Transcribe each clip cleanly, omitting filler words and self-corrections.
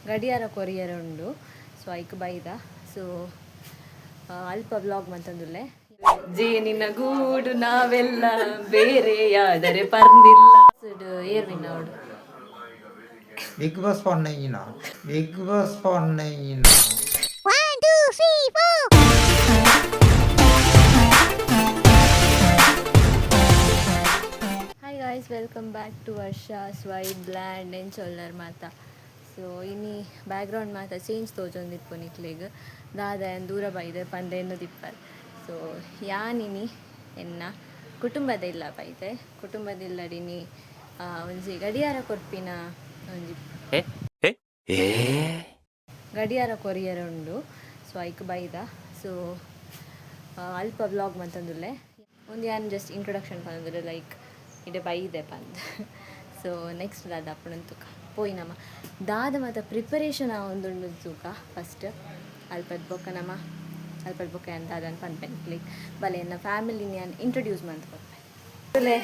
ಗಡಿಯಾರ ಕೊರಿಯರ್ ಉಂಡು ಸೊ ಐಕ್ ಬೈದ ಸೊ ಅಲ್ಪ ಬ್ಲಾಗ್ ಮಂತಂದುಲ್ಲೆ ಜೇನಿನ ಗೂಡು ನಾವೆಲ್ಲ ಬೇರೆಯಾದರೆ ಪರ್ದಿಲ್ಲ ಏರ್ವಿನ ಅವಡು ಬಿಗ್ ಬಾಸ್ ಪೊನ್ನಯ್ಯನ ಬಿಗ್ ಬಾಸ್ ಪೊನ್ನಯ್ಯನ hi guys welcome back to Varsha ಸ್ವೈಪ್ ಬ್ಲ್ಯಾಂಡ್ ಏನು ಚೊಲ್ಲರ್ ಮಾತ ಸೊ ಇನ್ನಿ ಬ್ಯಾಕ್ಗ್ರೌಂಡ್ ಮಾತ ಚೇಂಜ್ ತೋಜೊಂದಿಪ್ಪು ನಿಕ್ಲೆಗ್ ದಾದ ದೂರ ಬೈದೆ ಪಂದೆ ಎನ್ನು ತಿಪ್ಪರ್ ಸೊ ಯಾನಿನಿ ಎನ್ನ ಕುಟುಂಬದ ಇಲ್ಲ ಬೈದೆ ಕುಟುಂಬದಿಲ್ಲಡಿನಿ ಒಂಜಿ ಗಡಿಯಾರ ಕೊರ್ಪಿನ ಒಂಜಿ ಗಡಿಯಾರ ಕೊರಿಯರ್ ಉಂಡು ಸೊ ಐಕ್ ಬೈದ ಸೊ ಅಲ್ಪ ಬ್ಲಾಗ್ ಮಂತಂದುಲ್ಲೆ ಒಂದು ಯಾನ್ ಜಸ್ಟ್ ಇಂಟ್ರೊಡಕ್ಷನ್ ಪಂದ್ರೆ ಲೈಕ್ ಇಡೆ ಬೈದೆ ಪಂದ್ ಸೊ ನೆಕ್ಸ್ಟ್ ದಾದ ಅಪ್ಪಣಂತುಕ ಪೋಯಿ ನಮ್ಮ ದಾದ ಮತ್ತು ಪ್ರಿಪರೇಷನ್ ಒಂದುಂಡು ತೂಕ ಫಸ್ಟ್ ಅಲ್ಪದ ಬೊಕ್ಕ ನಮ್ಮ ಅಲ್ಪದ ಬೊಕ್ಕ ಏನು ದಾದನ್ ಪನ್ಪೆನ್ ಲೈಕ್ ಬಲೆ ಎನ್ನ ಫ್ಯಾಮಿಲಿನ ನಾನು ಇಂಟ್ರೊಡ್ಯೂಸ್ ಮಾಡ್ತ ಕೊಡ್ಪೆ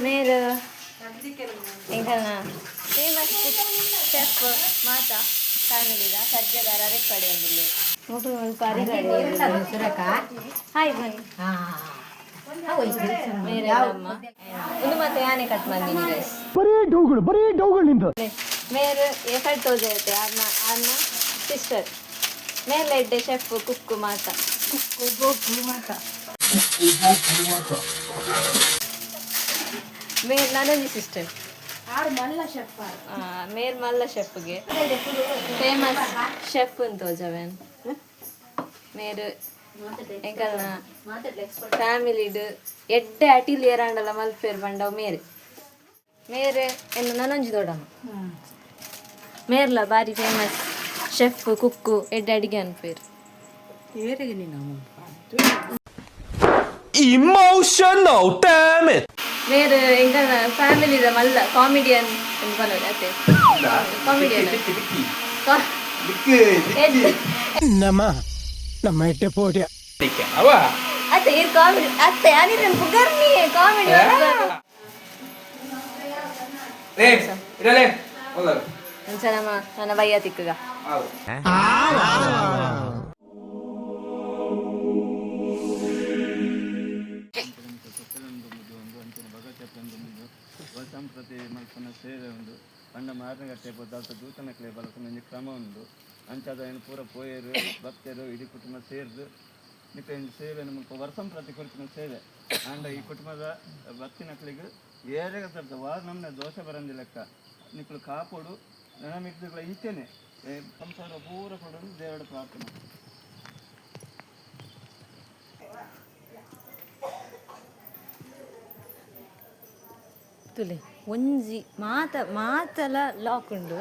ಮೇರ ಎಂಕಲ್ನ ಫೇಮಸ್ ಶೆಫ್ ಮಾತಾ ಫ್ಯಾಮಿಲಿದ ಸಜ್ಜಗಾರ ರೆಕ್ಕಡೆ ಒಂದಿಲ್ಲ ಹಾಯ್ ಬನ್ನಿ ಮೇರೆ ಅಮ್ಮ ಒಂದು ಮತ್ತೆ ಯಾನೆ ಕಟ್ ಬಂದಿನಿ ಗೈಸ್ ಬರೀ ಡೌಗಳು ನಿಂದು ಮೇರೆ ಎಫರ್ಟ್ ತೋಜೈತೆ ಆರ್ನ ಸಿಸ್ಟರ್ ಮೇಲೆ ಇಡ್ಡೆ ಶೆಫ್ ಕುಕ್ಕು ಮಾತ ಮೇರ್ ನನಂಜಿ ಸಿಸ್ಟರ್ ಮೇರ್ ಮಲ್ಲ ಶೆಫ್ಗೆ ಫೇಮಸ್ ಶೆಫ್ ತೋಜವೇನ್ ಮೇರು ಎಂಕಲ್ನ ಫ್ಯಾಮಿಲಿಡ್ ಎಡ್ಡೆ ಅಟಿಲ್ ಏರಾಂಡಲ ಮಲ್ಪೇರ್ ಬಂಡವ್ ಮೇರೆ ಎಂದು ನನೊಂಜಿ ದೊಡ್ಡಮ್ಮ ಮೇರ್ಲ ಬಾರಿ ಫೇಮಸ್ ಶೆಫ್ ಕುಕ್ಕು ಎಡ್ಡೆ ಅಡಿಗೆ ಅನ್ಪೇರು Emotional, damn it! ಮೇರೆ ಎಂಕಲ್ನ ಫ್ಯಾಮಿಲಿದ ಮಲ್ಲ ಕಾಮಿಡಿಯನ್ ಅನ್ಕೊಂಡೆ ಅತ್ತೆ ಕಾಮಿಡಿಯನ್ ನಮ್ಮ ಎಟ್ಟೆ ಪೋಟ್ಯ ಅತ್ತೆ ಇದು ಕಾಮಿಡಿ ಅತ್ತೆ ಯಾನಿದ್ರೆ ಬುಗರ್ನಿ ಕಾಮಿಡಿ ನಮ್ಮ ನನ್ನ ಬಯ್ಯ ತಿಕ್ಕಗ ಸಂಪ್ರತಿ ಮಲ್ಪನ ಸೇವೆ ಉಂಡು ಪಂಡ ಮಾರನಗಟ್ಟೆ ಬೊದ್ದಾತ ದೂತನಕ್ಲೆ ಬಲಪನ ಕ್ರಮ ಉಂಡು ಅಂಚಾದ ಏನು ಪೂರ ಪೋಯರು ಭಕ್ತರು ಇಡೀ ಕುಟುಂಬ ಸೇರಿದು ನಿಕ್ಕ ಸೇವೆ ನಮಗೆ ವರ್ಷಂ ಪ್ರತಿ ಕೊಡ್ತಿನ ಸೇವೆ ಅಂಡ ಈ ಕುಟುಂಬದ ಭಕ್ತಿನಕ್ಲಿಗೆ ಏರೆಗ ಸರ್ದ ವಾರ ನಮ್ಮನೆ ದೋಷ ಬರಂದಿ ಲೆಕ್ಕ ನಿಕ್ಕಳು ಕಾಪೋಡು ನಮಿಕ್ಗಳ ಇಂಚೆನೆ ಸಂಸಾರ ಪೂರ ಕೊಡೋದು ದೇವರ ಪ್ರಾರ್ಥನೆ ತುಲೆ ಒಂಜಿ ಮಾತಲ ಲಾಕ್ ಉಂಡು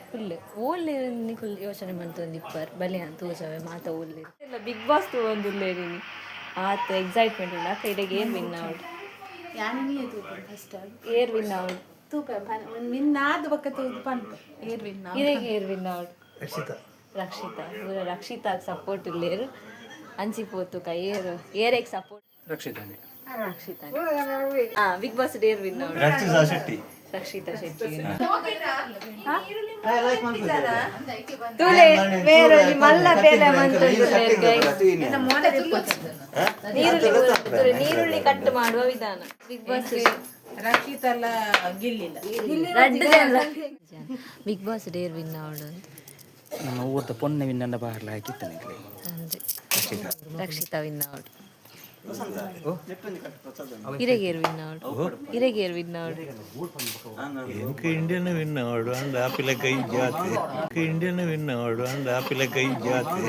ಫುಲ್ ಓಲ್ಲೆ ನಿಕುಲ್ ಯೋಚನೆ ಮಂತೊಂದಿಪ್ಪರ್ ಬಲೆ ಅಂತ ತೋಜವೆ ಮಾತ ಓಲ್ಲೆ ಇಲ್ಲ ಬಿಗ್ ಬಾಸ್ ತಗೊಂದುಲ್ಲೇರಿನಿ ಆತ ಎಕ್ಸೈಟ್ಮೆಂಟ್ ಉಂಡು ಅಕ್ಕ ಇಡೆಗೆ ಏನು ವಿನ್ ಔಟ್ ಏರ್ ವಿನ್ ಔಟ್ ಇರೆಗೆ ಏರ್ ವಿನ್ ಔಟ್ ರಕ್ಷಿತಾ ಸಪೋರ್ಟ್ ಇಲ್ಲೇರು ಅಂಚಿಪೋತು ಕ ಏರೆಗೆ ಸಪೋರ್ಟ್ ರಕ್ಷಿತಾನೆ ಬಿಗ್ ಬಾಸ್ ಡೇರ್ ವಿನ್ ಔಟ್ ರಕ್ಷಿತಾ ಶೆಟ್ಟಿ ತುಲೆ ಬೇರೆ ಮಲ್ಲ ಬೇಲೆ ನೀರುಳ್ಳಿ ಕಟ್ ಮಾಡುವ ವಿಧಾನ ಬಿಗ್ ಬಾಸ್ ಬಿಗ್ ಬಾಸ್ ಡೇರ್ ವಿನ್ ಔಟ್ ಅಂತ ನಮ್ಮ ಊರ್ದ ಪೊನ್ನೆ ವಿನ್ನಂಡ ಬಾರ್ಲ ಹಾಕಿತ್ತಾನೆ ರಕ್ಷಿತಾ ವಿನ್ ಔಟ್ ಇರೆಗೇರ್ ವಿನ್ ಔಟ್ ಇರೆಗೇರ್ ವಿನ್ ಔಟ್ എനിക്ക് ഇന്ത്യനെ വിന്ന ഓടുവാണ്ട് ആപ്പിലെ കൈ ജാത്തി ഇന്ത്യനെ വിന്ന ഓടുവാണ്ട് ആപ്പിലെ കൈ ജാത്തി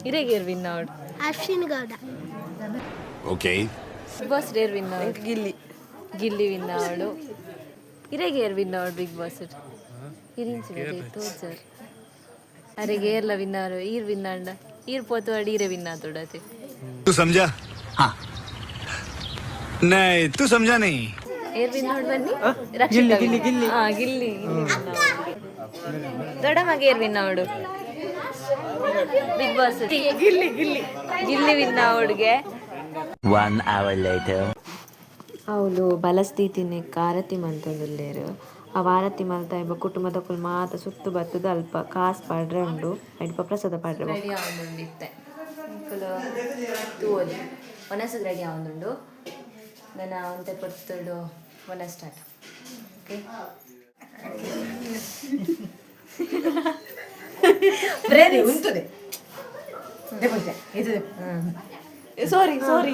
ಇರೆಗೇರ್ ವಿನ್ ಔಟ್ Ashwin Gowda Okay. Bigg Boss ಡೇರ್ ವಿನ್ ಔಟ್ ಗಿಲ್ಲಿ ವಿನ್ ಔಟ್ ಇರೆಗೇರ್ ವಿನ್ ಔಟ್ ಬಿಗ್ ಬಾಸ್ ಇರಿಂಚಿ ತೋಜರ್ अरे गेरला विनर ईर विन्नांड ईर पोतो अडीरे विन्ना तोड़ते तू समझा? हाँ नहीं तू समझा नहीं ಏರ್ ವಿನ್ನೌಟ್ ಬನ್ನಿ ರಕ್ಷಿತಾ ಗಿಲ್ಲಿ ಹಾಂ ಗಿಲ್ಲಿ ದೊಡ್ಡ ಮಗ ಏರ್ ವಿನ್ನೌಡು ಬಿಗ್ ಬಾಸ್ ಗಿಲ್ಲಿ ವಿನ್ನೌಡ್ಗೆ 1 hour later ಅವಳು ಬಲಸ್ತೀತಿನಿ ಆರತಿ ಮಂತೊಂದುಲ್ಲೆರ್ ಆ ಆರತಿ ಮಲ್ತ ಇಬ್ಬ ಕುಟುಂಬದಕುಲು ಮಾತ ಸುತ್ತು ಬತ್ತುದು ಅಲ್ಪ ಕಾಸು ಪಾಡ್ರೆ ಉಂಡು ಐಲ್ಪ ಪ್ರಸಾದ ಪಾಡ್ರೆ ರೆಡಿ ಆವೊಂದುಂಡಿತ್ತೆ ಅಂಕುಲು ತೂವೊಲಿ ಒನಸಿಗೆ ರೆಡಿ ಆವೊಂದುಂಡು ನನ್ನ ಒಂತೆ ಪೊತ್ತುಡು ಒನ ಸ್ಟಾರ್ಟ್ ಓಕೆ ಸಾರಿ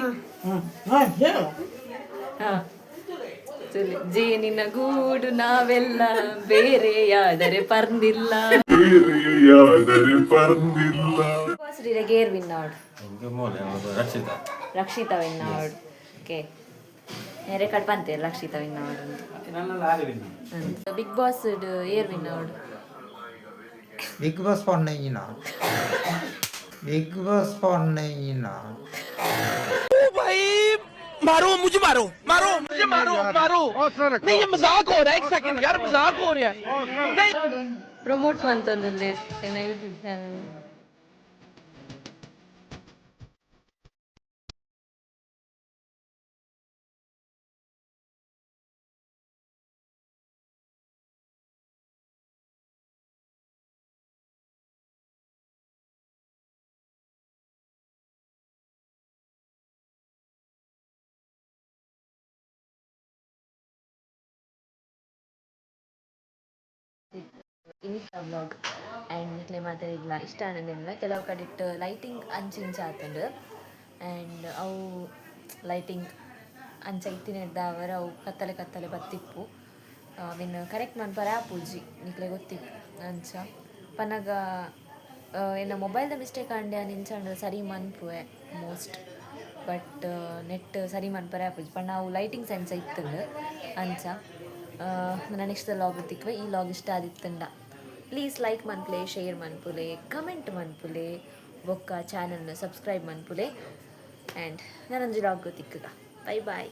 ಜೇನಿನ ಗೂಡು ನಾವೆಲ್ಲ ಬೇರೆಯಾದರೆ ಪರ್ದಿಲ್ಲ ಗೇರ್ ವಿನ್ನೋಡ್ ರಕ್ಷಿತಾ ವಿನ್ನೋಡ್ ಓಕೆ ರೆಕಾರ್ಡ್ ಪಂತೇರು ರಕ್ಷಿತಾ ವಿನ್ನೋಡ್ ಬಿಗ್ ಬಾಸ್ ಏರ್ ವಿನ್ನೋಡ್ ಬಿಗ್ ಬಾಸ್ ಪೊನ್ನಯ್ಯನ ಬಿಗ್ ಬಾಸ್ ಪೊನ್ನಯ್ಯನ मारो मुझे मारो मारो मुझे मारो मारो नहीं ये मजाक हो रहा है एक सेकंड यार मजाक हो रहा है ಪ್ರಮೋಟ್ ಮಂತೊಂದುಲ್ಲೆ YouTube channel Insta vlog and ಇಟ್ಲೆ ಮಾತಾಡಿಲ್ಲ ಇಷ್ಟ ಅನ್ನೋದಿಲ್ಲ ಕೆಲವು ಕಡೆ ಲೈಟಿಂಗ್ ಅಂಚಿಂಚ ಆತಂಡು ಆ್ಯಂಡ್ ಅವು ಲೈಟಿಂಗ್ ಅಂಚ ಇತ್ತಿನಿಡ್ದ ಅವರ ಅವು ಕತ್ತಲೆ ಕತ್ತಲೆ ಬತ್ತಿಪ್ಪು ಅವಿನ್ ಕರೆಕ್ಟ್ ಮನ್ಪರ ಆಪುಜಿ ನಿಕ್ಲೆ ಗೊತ್ತಿಪ್ಪು ಅಂಚ ಪನಗ ಎನ್ನ ಮೊಬೈಲ್ದ ಮಿಸ್ಟೇಕ್ ಆಂಡೆ ನಿಂಚಂಡು ಸರಿ ಮನ್ಪುವೆ ಮೋಸ್ಟ್ ಬಟ್ ನೆಟ್ ಸರಿ ಮನ್ಪರ ಆಪುಜಿ ಪಂಡ ನಾವು ಲೈಟಿಂಗ್ ಸೆನ್ಸ್ ಇತ್ತಂಡು ಅಂಚ ನನ್ನ ನೆಕ್ಸ್ಟ್ ಲಾಗ್ ತಿಕ್ವೆ ಈ ಲಾಗ್ ಇಷ್ಟ ಆದಿತ್ತಂಡ ಪ್ಲೀಸ್ ಲೈಕ್ ಮನ್ಪುಲೆ ಶೇರ್ ಮನ್ಪುಲೆ ಕಮೆಂಟ್ ಮನ್ಪುಲೆ ಬೊಕ್ಕ ಚಾನಲ್ನ ಸಬ್ಸ್ಕ್ರೈಬ್ ಮನ್ಪುಲೆ ಆ್ಯಂಡ್ ನಾನೊಂದು ಲಾಗ್ ತಿಕ್ಕಗ ಬೈ ಬಾಯ್